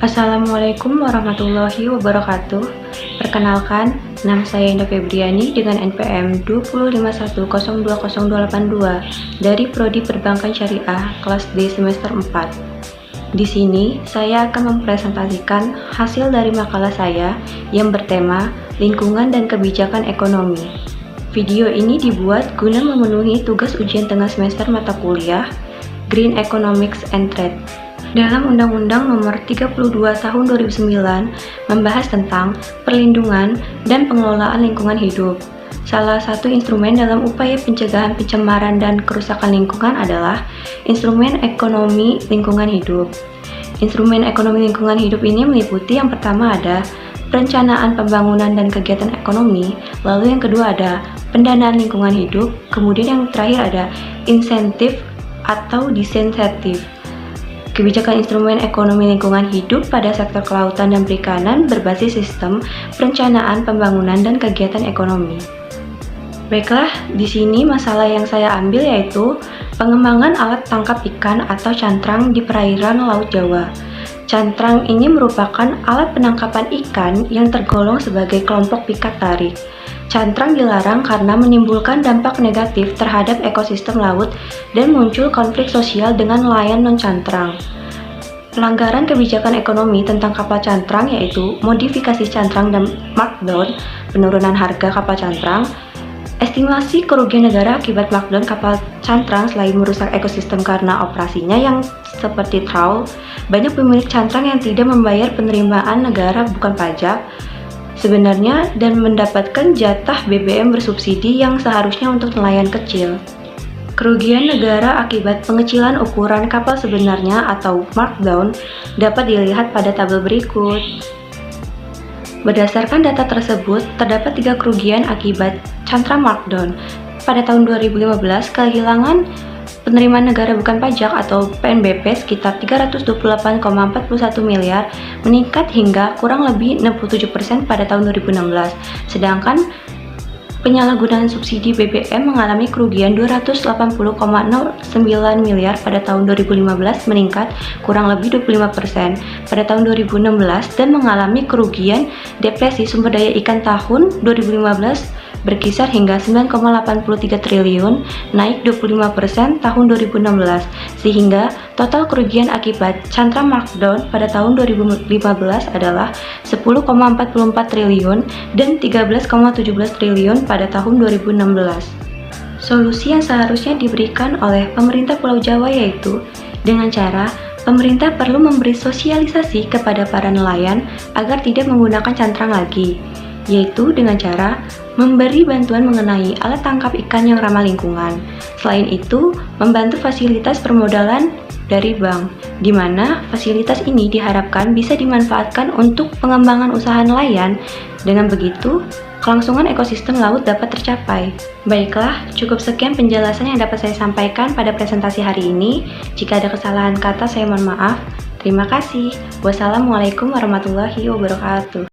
Assalamualaikum warahmatullahi wabarakatuh. Perkenalkan, nama saya Indah Febriani dengan NPM 20510208282 dari Prodi Perbankan Syariah kelas D semester 4. Di sini, saya akan mempresentasikan hasil dari makalah saya yang bertema Lingkungan dan Kebijakan Ekonomi. Video ini dibuat guna memenuhi tugas ujian tengah semester mata kuliah Green Economics and Trade. Dalam Undang-Undang Nomor 32 Tahun 2009 membahas tentang perlindungan dan pengelolaan lingkungan hidup. Salah satu instrumen dalam upaya pencegahan pencemaran dan kerusakan lingkungan adalah instrumen ekonomi lingkungan hidup. Instrumen ekonomi lingkungan hidup ini meliputi yang pertama ada perencanaan pembangunan dan kegiatan ekonomi, lalu yang kedua ada pendanaan lingkungan hidup, kemudian yang terakhir ada insentif atau disinsentif. Kebijakan instrumen ekonomi lingkungan hidup pada sektor kelautan dan perikanan berbasis sistem perencanaan pembangunan dan kegiatan ekonomi. Baiklah, di sini masalah yang saya ambil yaitu pengembangan alat tangkap ikan atau cantrang di perairan Laut Jawa. Cantrang ini merupakan alat penangkapan ikan yang tergolong sebagai kelompok pikat tarik. Cantrang dilarang karena menimbulkan dampak negatif terhadap ekosistem laut dan muncul konflik sosial dengan nelayan non-cantrang. Pelanggaran kebijakan ekonomi tentang kapal cantrang yaitu modifikasi cantrang dan markdown, penurunan harga kapal cantrang, estimasi kerugian negara akibat markdown kapal cantrang selain merusak ekosistem karena operasinya yang seperti trawl, banyak pemilik cantrang yang tidak membayar penerimaan negara bukan pajak sebenarnya dan mendapatkan jatah BBM bersubsidi yang seharusnya untuk nelayan kecil. Kerugian negara akibat pengecilan ukuran kapal sebenarnya atau markdown dapat dilihat pada tabel berikut. Berdasarkan data tersebut, terdapat 3 kerugian akibat cantrang markdown. Pada tahun 2015, kehilangan penerimaan negara bukan pajak atau PNBP sekitar 328,41 miliar meningkat hingga kurang lebih 67% pada tahun 2016. Sedangkan penyalahgunaan subsidi BBM mengalami kerugian 280,09 miliar pada tahun 2015 meningkat kurang lebih 25% pada tahun 2016 dan mengalami kerugian depresi sumber daya ikan tahun 2015 berkisar hingga 9,83 triliun, naik 25% tahun 2016, sehingga total kerugian akibat cantrang markdown pada tahun 2015 adalah 10,44 triliun dan 13,17 triliun pada tahun 2016. Solusi yang seharusnya diberikan oleh pemerintah Pulau Jawa yaitu dengan cara pemerintah perlu memberi sosialisasi kepada para nelayan agar tidak menggunakan cantrang lagi, yaitu dengan cara memberi bantuan mengenai alat tangkap ikan yang ramah lingkungan. Selain itu, membantu fasilitas permodalan dari bank, di mana fasilitas ini diharapkan bisa dimanfaatkan untuk pengembangan usaha nelayan. Dengan begitu, kelangsungan ekosistem laut dapat tercapai. Baiklah, cukup sekian penjelasan yang dapat saya sampaikan pada presentasi hari ini. Jika ada kesalahan kata, saya mohon maaf. Terima kasih. Wassalamualaikum warahmatullahi wabarakatuh.